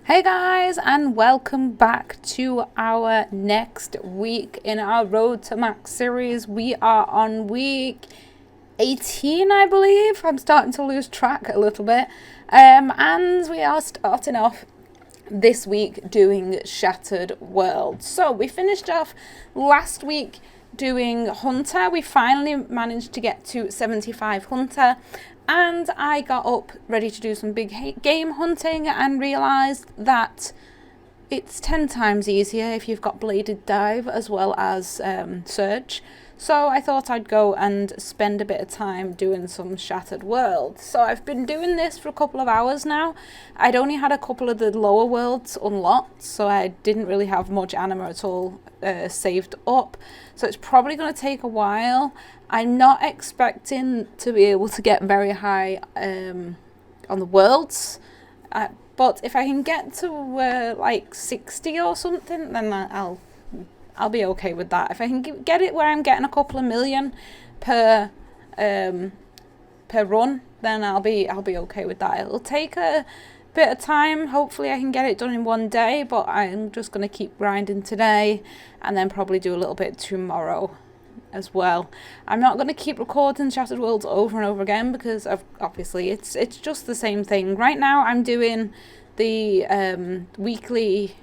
Hey guys, and welcome back to our next week in our Road to Max series. We are on week 18, I believe. I'm starting to lose track a little bit. And we are starting off this week doing Shattered World. So we finished off last week doing Hunter. We finally managed to get to 75 Hunter. And I got up ready to do some big game hunting and realised that it's 10 times easier if you've got Bladed Dive as well as Search. So I thought I'd go and spend a bit of time doing some Shattered World. So I've been doing this for a couple of hours now. I'd only had a couple of the lower worlds unlocked, so I didn't really have much anima at all saved up. So it's probably going to take a while. I'm not expecting to be able to get very high on the worlds, but if I can get to like 60 or something, then I'll be okay with that. If I can get it where I'm getting a couple of million per run, then I'll be okay with that. It'll take a bit of time. Hopefully I can get it done in one day, but I'm just going to keep grinding today and then probably do a little bit tomorrow as well. I'm not going to keep recording Shattered Worlds over and over again because obviously it's just the same thing. Right now I'm doing the weekly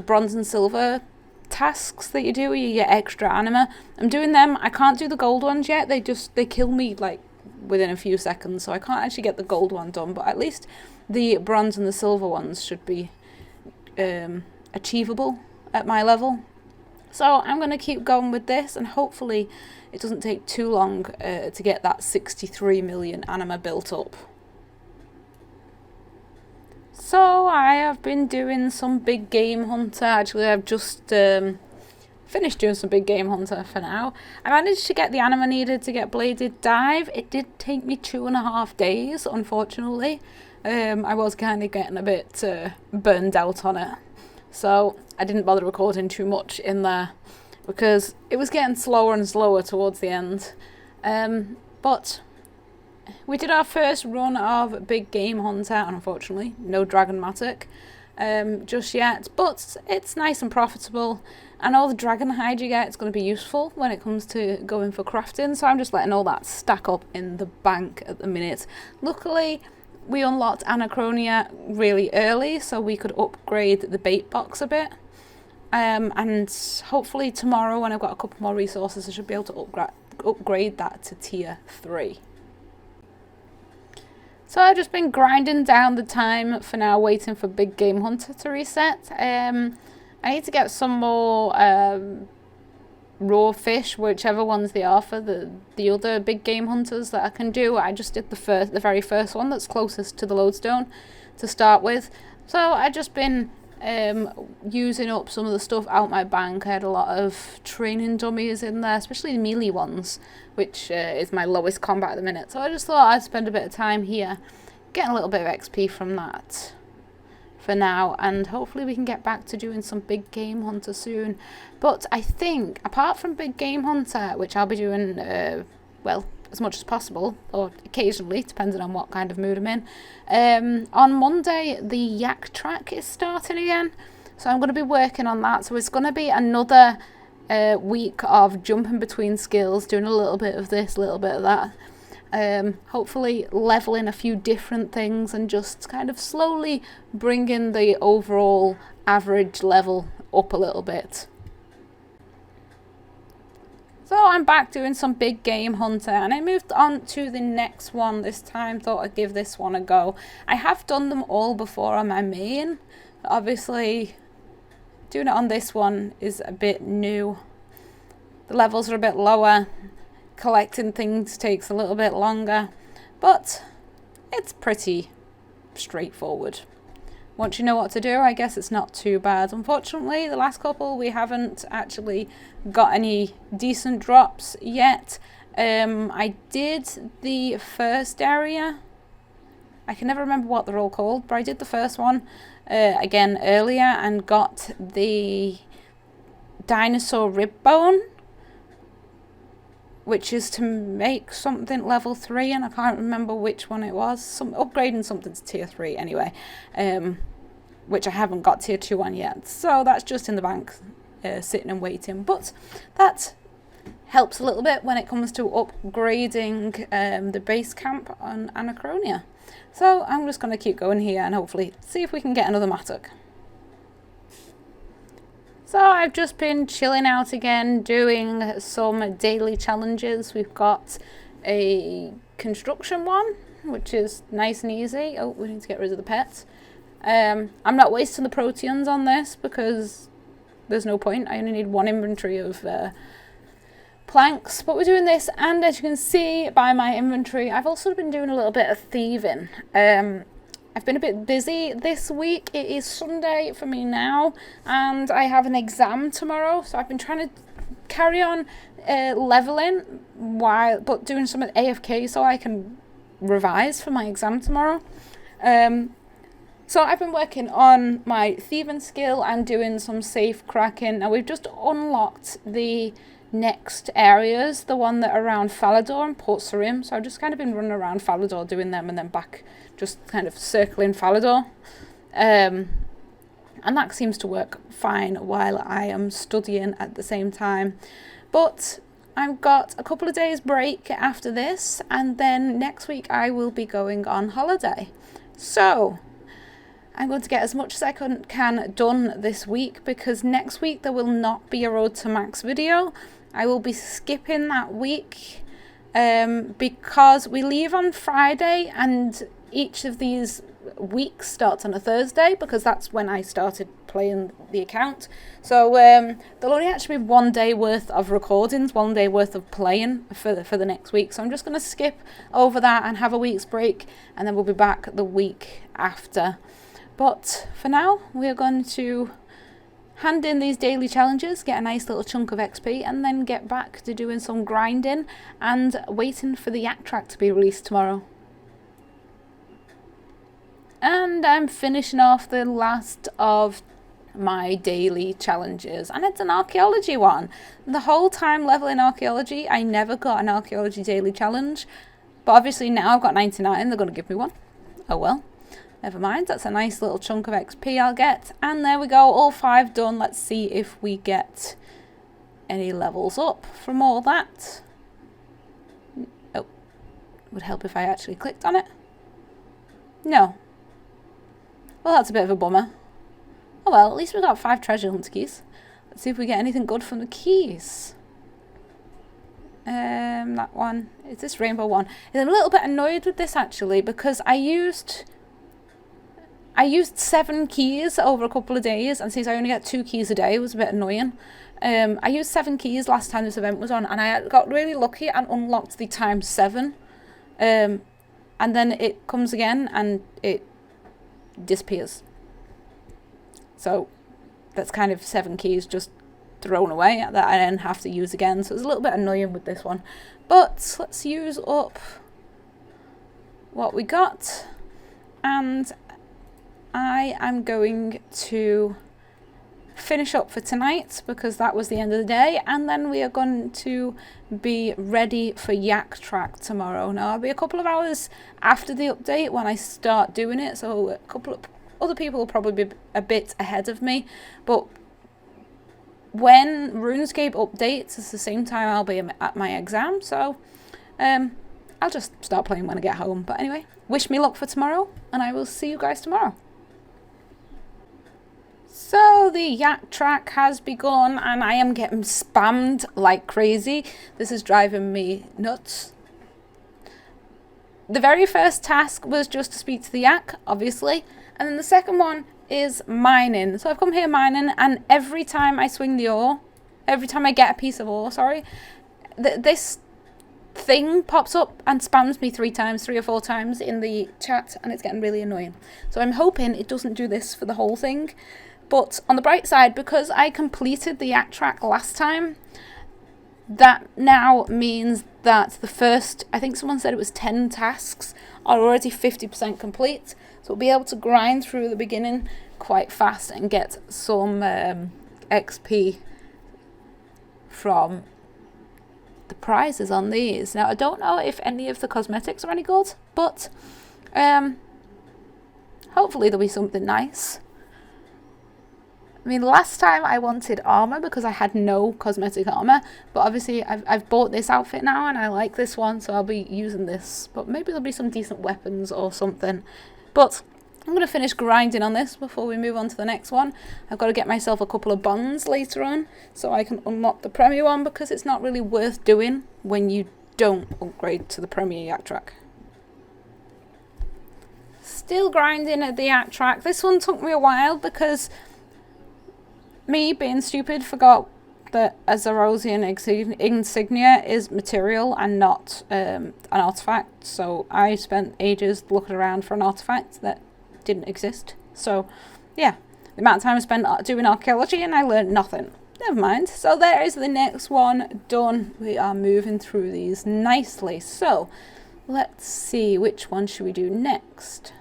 bronze and silver tasks that you do where you get extra anima. I'm doing them. I can't do the gold ones yet. They kill me like within a few seconds, so I can't actually get the gold one done, but at least the bronze and the silver ones should be achievable at my level. So I'm going to keep going with this, and hopefully it doesn't take too long to get that 63 million anima built up. So I have been doing some big game hunter. Actually, I've just finished doing some big game hunter for now. I managed to get the anima needed to get Bladed Dive. It did take me 2.5 days, unfortunately. I was kind of getting a bit burned out on it. So I didn't bother recording too much in there because it was getting slower and slower towards the end. But we did our first run of Big Game Hunter, and unfortunately no Dragonmatic just yet, but it's nice and profitable, and all the dragon hide you get is going to be useful when it comes to going for crafting, so I'm just letting all that stack up in the bank at the minute. Luckily we unlocked Anachronia really early, so we could upgrade the bait box a bit. And hopefully tomorrow, when I've got a couple more resources, I should be able to upgrade that to tier 3. So I've just been grinding down the time for now, waiting for Big Game Hunter to reset. I need to get some more raw fish, whichever ones they are, for the other big game hunters that I can do. I just did the very first one that's closest to the lodestone to start with. So I've just been using up some of the stuff out my bank. I had a lot of training dummies in there, especially the melee ones, which is my lowest combat at the minute. So I just thought I'd spend a bit of time here getting a little bit of XP from that for now, and hopefully we can get back to doing some Big Game Hunter soon. But I think, apart from Big Game Hunter, which I'll be doing, well, as much as possible, or occasionally, depending on what kind of mood I'm in, on Monday, the Yak Track is starting again. So I'm going to be working on that. So it's going to be another week of jumping between skills, doing a little bit of this, a little bit of that. Hopefully leveling a few different things and just kind of slowly bringing the overall average level up a little bit. So I'm back doing some Big Game Hunter, and I moved on to the next one this time. Thought I'd give this one a go. I have done them all before on my main. Obviously doing it on this one is a bit new. The levels are a bit lower. Collecting things takes a little bit longer, but it's pretty straightforward. Once you know what to do, I guess it's not too bad. Unfortunately, the last couple we haven't actually got any decent drops yet. I did the first area. I can never remember what they're all called, but I did the first one again earlier and got the dinosaur rib bone, which is to make something level 3, and I can't remember which one it was. Upgrading something to tier 3 anyway. which I haven't got tier 2 on yet. So that's just in the bank, sitting and waiting. But that helps a little bit when it comes to upgrading the base camp on Anachronia. So I'm just going to keep going here and hopefully see if we can get another Mattock. So I've just been chilling out again, doing some daily challenges. We've got a construction one, which is nice and easy. Oh, we need to get rid of the pets. I'm not wasting the proteans on this because there's no point. I only need one inventory of planks, but we're doing this, and as you can see by my inventory, I've also been doing a little bit of thieving. I've been a bit busy this week. It is Sunday for me now, and I have an exam tomorrow, so I've been trying to carry on leveling but doing some AFK so I can revise for my exam tomorrow. So I've been working on my thieving skill and doing some safe cracking. Now we've just unlocked the next areas, the one that are around Falador and Port Sarim. So I've just kind of been running around Falador doing them and then back, just kind of circling Falador. And that seems to work fine while I am studying at the same time. But I've got a couple of days break after this, and then next week I will be going on holiday. So I'm going to get as much as I can done this week, because next week there will not be a Road to Max video. I will be skipping that week because we leave on Friday, and each of these weeks starts on a Thursday because that's when I started playing the account. So there'll only actually be 1 day worth of recordings, 1 day worth of playing for the next week. So I'm just going to skip over that and have a week's break, and then we'll be back the week after. But for now, we are going to hand in these daily challenges, get a nice little chunk of XP, and then get back to doing some grinding and waiting for the Yak Track to be released tomorrow. And I'm finishing off the last of my daily challenges, and it's an archaeology one. The whole time leveling archaeology, I never got an archaeology daily challenge, but obviously now I've got 99, they're going to give me one. Oh well. Never mind, that's a nice little chunk of XP I'll get. And there we go, all 5 done. Let's see if we get any levels up from all that. Oh, would help if I actually clicked on it. No. Well, that's a bit of a bummer. Oh well, at least we got 5 treasure hunt keys. Let's see if we get anything good from the keys. That one. Is this rainbow one? I'm a little bit annoyed with this actually, because I used 7 keys over a couple of days, and since I only get 2 keys a day, it was a bit annoying. I used 7 keys last time this event was on, and I got really lucky and unlocked the times 7. And then it comes again and it disappears. So that's kind of 7 keys just thrown away that I then have to use again. So it's a little bit annoying with this one. But let's use up what we got, and I am going to finish up for tonight because that was the end of the day, and then we are going to be ready for Yak Track tomorrow. Now I'll be a couple of hours after the update when I start doing it, so a couple of other people will probably be a bit ahead of me, but when Runescape updates, it's the same time I'll be at my exam, so I'll just start playing when I get home. But anyway, wish me luck for tomorrow, and I will see you guys tomorrow. So the Yak Track has begun, and I am getting spammed like crazy. This is driving me nuts. The very first task was just to speak to the yak, obviously, and then the second one is mining. So I've come here mining, and every time I swing the ore, every time I get a piece of ore, sorry, this thing pops up and spams me 3 or 4 times in the chat, and it's getting really annoying. So I'm hoping it doesn't do this for the whole thing. But on the bright side, because I completed the Yak Track last time, that now means that the first, I think someone said it was 10 tasks, are already 50% complete. So we'll be able to grind through the beginning quite fast and get some XP from the prizes on these. Now I don't know if any of the cosmetics are any good, but hopefully there'll be something nice. I mean, last time I wanted armor because I had no cosmetic armor, but obviously I've bought this outfit now and I like this one, so I'll be using this. But maybe there'll be some decent weapons or something. But I'm going to finish grinding on this before we move on to the next one. I've got to get myself a couple of bonds later on so I can unlock the Premier one, because it's not really worth doing when you don't upgrade to the Premier Yak Track. Still grinding at the Yak Track. This one took me a while because me, being stupid, forgot that a Zerosian insignia is material and not an artifact. So I spent ages looking around for an artifact that didn't exist. So yeah, the amount of time I spent doing archaeology and I learned nothing. Never mind. So there is the next one done. We are moving through these nicely. So let's see, which one should we do next?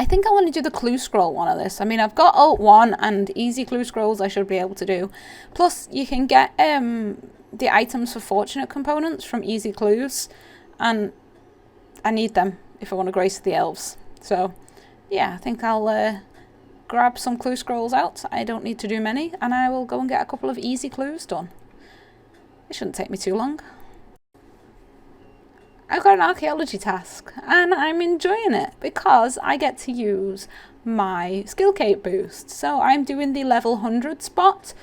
I think I want to do the clue scroll one of this. I mean, I've got Alt 1 and easy clue scrolls I should be able to do. Plus, you can get the items for fortunate components from easy clues. And I need them if I want to grace the elves. So, yeah, I think I'll grab some clue scrolls out. I don't need to do many. And I will go and get a couple of easy clues done. It shouldn't take me too long. I've got an archaeology task and I'm enjoying it because I get to use my skill cape boost. So I'm doing the level 100 spot.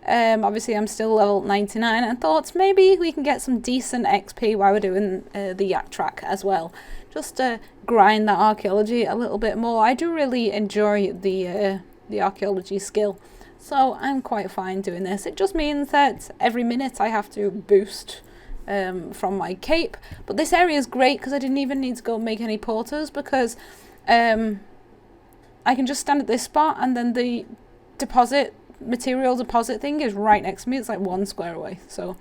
Obviously I'm still level 99 and thought maybe we can get some decent XP while we're doing the Yak Track as well. Just to grind that archaeology a little bit more. I do really enjoy the archaeology skill. So I'm quite fine doing this. It just means that every minute I have to boost from my cape, but this area is great because I didn't even need to go make any porters, because I can just stand at this spot and then the material deposit thing is right next to me. It's like 1 square away, so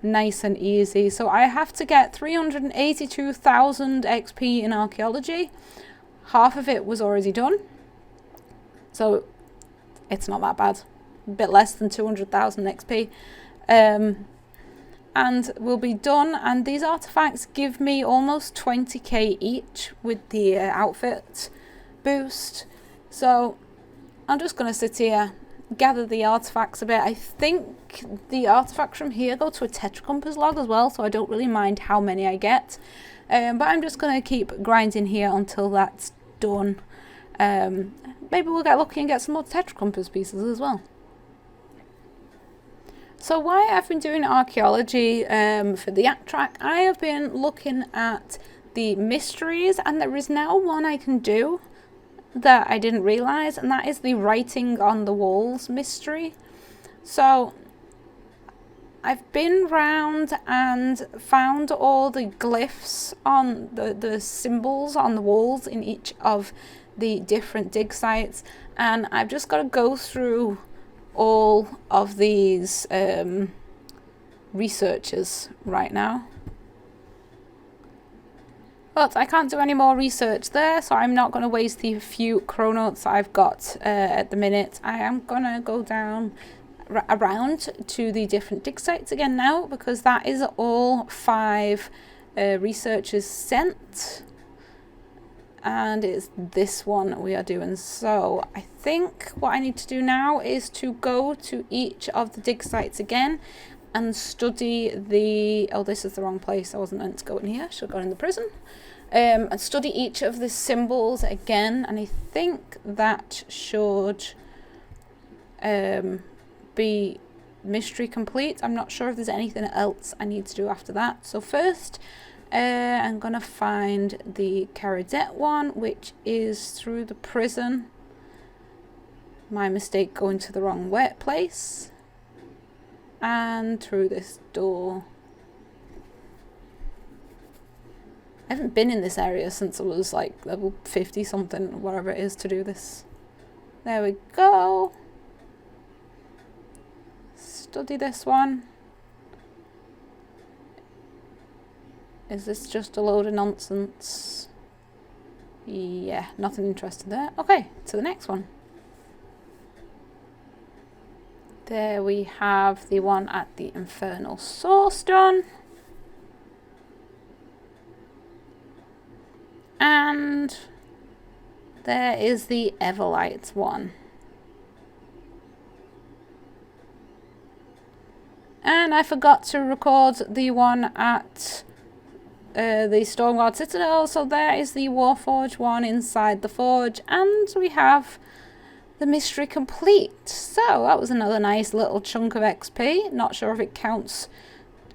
nice and easy. So I have to get 382,000 XP in archaeology. Half of it was already done, so it's not that bad. A bit less than 200,000 XP. And we'll be done, and these artifacts give me almost 20k each with the outfit boost. So I'm just going to sit here, gather the artifacts a bit. I think the artifacts from here go to a Tetracompass log as well, so I don't really mind how many I get. But I'm just going to keep grinding here until that's done. Maybe we'll get lucky and get some more Tetracompass pieces as well. So while I've been doing archaeology for the Yak Track, I have been looking at the mysteries, and there is now one I can do that I didn't realise, and that is the writing on the walls mystery. So I've been round and found all the glyphs on the symbols on the walls in each of the different dig sites, and I've just got to go through all of these researchers right now. But I can't do any more research there, so I'm not going to waste the few chronotes I've got at the minute. I am going to go down around to the different dig sites again now, because that is all 5 researchers sent. And it's this one we are doing. So I think what I need to do now is to go to each of the dig sites again and study the... Oh, this is the wrong place. I wasn't meant to go in here. I should have gone in the prison. And study each of the symbols again. And I think that should be mystery complete. I'm not sure if there's anything else I need to do after that. So first... I'm gonna find the Cadet one, which is through the prison. My mistake, going to the wrong place. And through this door. I haven't been in this area since I was like level 50 something, whatever it is to do this. There we go. Study this one. Is this just a load of nonsense? Yeah, nothing interesting there. Okay, to the next one. There we have the one at the Infernal Source done. And there is the Everlight one. And I forgot to record the one at the Stormguard Citadel, so there is the Warforge one inside the forge, and we have the mystery complete. So that was another nice little chunk of XP. Not sure if it counts,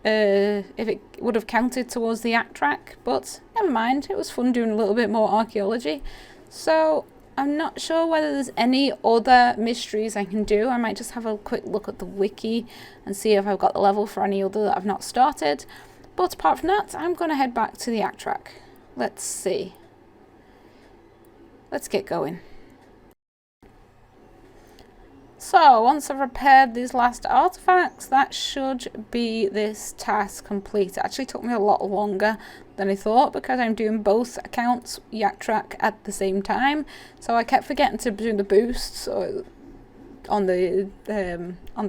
if it would have counted towards the Yak Track, but never mind, it was fun doing a little bit more archaeology. So I'm not sure whether there's any other mysteries I can do. I might just have a quick look at the wiki and see if I've got the level for any other that I've not started. But apart from that, I'm going to head back to the Yak Track. Let's see. Let's get going. So, once I've repaired these last artifacts, that should be this task complete. It actually took me a lot longer than I thought because I'm doing both accounts, Yak Track, at the same time. So I kept forgetting to do the boosts on the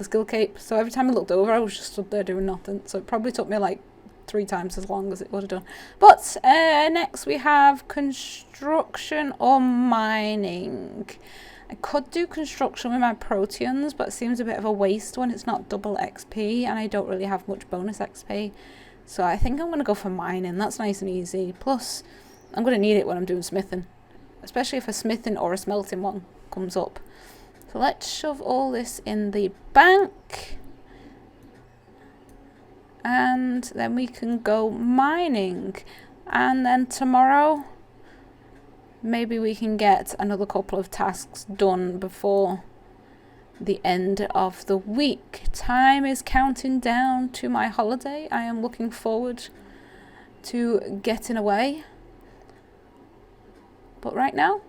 skill cape. So every time I looked over, I was just stood there doing nothing. So it probably took me like 3 times as long as it would have done. But next we have construction or mining. I could do construction with my proteans, but it seems a bit of a waste when it's not double XP and I don't really have much bonus XP. So I think I'm going to go for mining. That's nice and easy. Plus, I'm going to need it when I'm doing smithing, especially if a smithing or a smelting one comes up. So let's shove all this in the bank. And then we can go mining. And then tomorrow, maybe we can get another couple of tasks done before the end of the week. Time is counting down to my holiday. I am looking forward to getting away. But right now,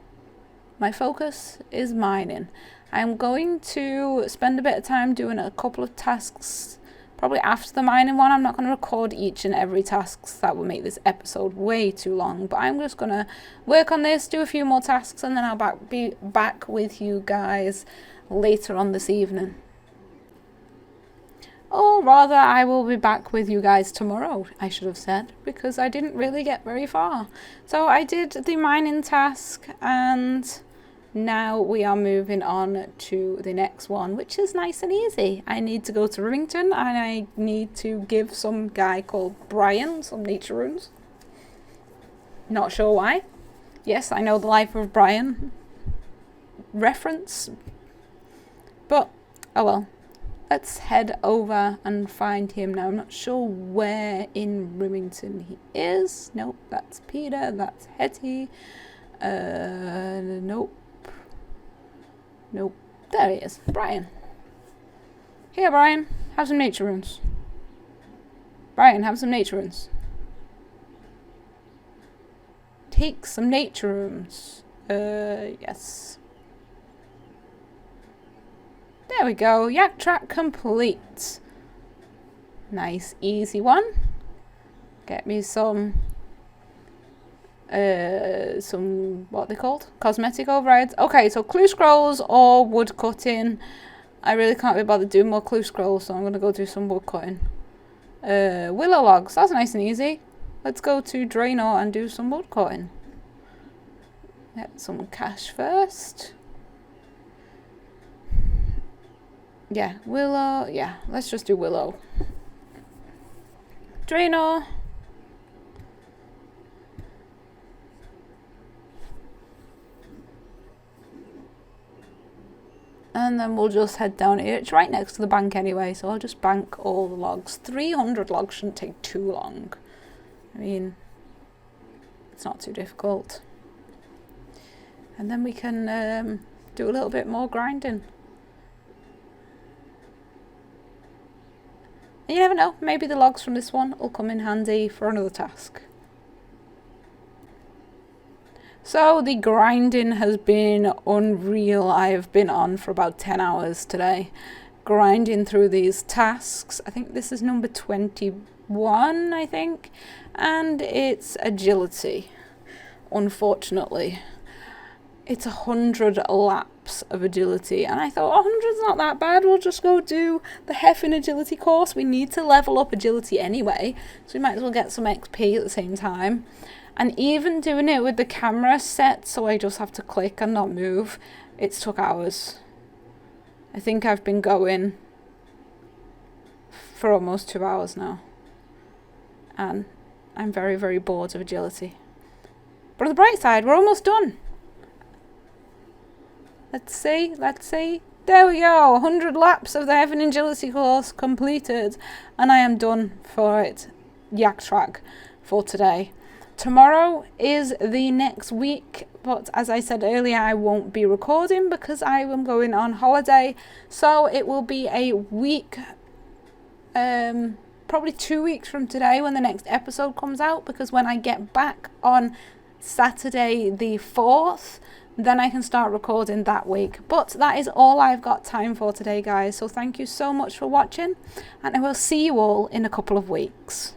my focus is mining. I'm going to spend a bit of time doing a couple of tasks probably after the mining one. I'm not going to record each and every task. That will make this episode way too long. But I'm just going to work on this, do a few more tasks, and then I'll be back with you guys later on this evening. Or rather, I will be back with you guys tomorrow, I should have said, because I didn't really get very far. So I did the mining task, and now we are moving on to the next one, which is nice and easy. I need to go to Remington and I need to give some guy called Brian some nature runes. Not sure why. Yes, I know the Life of Brian reference, but oh well. Let's head over and find him now. I'm not sure where in Remington he is. Nope, that's Peter, that's Hetty. Nope. Nope. There he is. Brian. Here, Brian. Have some nature runes. Brian, have some nature runes. Take some nature runes. Yes. There we go. Yak Track complete. Nice, easy one. Get me some what are they called? Cosmetic overrides. Okay, so clue scrolls or wood cutting. I really can't be bothered doing more clue scrolls, so I'm going to go do some wood cutting. Willow logs. That's nice and easy. Let's go to Draenor and do some wood cutting. Get some cash first. Yeah, Willow. Yeah, let's just do Willow. Draenor. And then we'll just head down here. It's right next to the bank anyway, so I'll just bank all the logs. 300 logs shouldn't take too long. I mean, it's not too difficult. And then we can do a little bit more grinding. And you never know, maybe the logs from this one will come in handy for another task. So the grinding has been unreal. I have been on for about 10 hours today, grinding through these tasks. I think this is number 21, I think, and it's agility. Unfortunately, it's 100 laps of agility, and I thought 100's not that bad. We'll just go do the heffing agility course. We need to level up agility anyway, so we might as well get some XP at the same time. And even doing it with the camera set, so I just have to click and not move, it's took hours. I think I've been going for almost 2 hours now. And I'm very, very bored of agility. But on the bright side, we're almost done. Let's see. There we go. 100 laps of the Heaven Agility course completed. And I am done for it. Yak Track for today. Tomorrow is the next week. But as I said earlier, I won't be recording because I am going on holiday. So it will be a week, probably 2 weeks from today when the next episode comes out. Because when I get back on Saturday the 4th, then I can start recording that week. But that is all I've got time for today, guys. So thank you so much for watching, and I will see you all in a couple of weeks.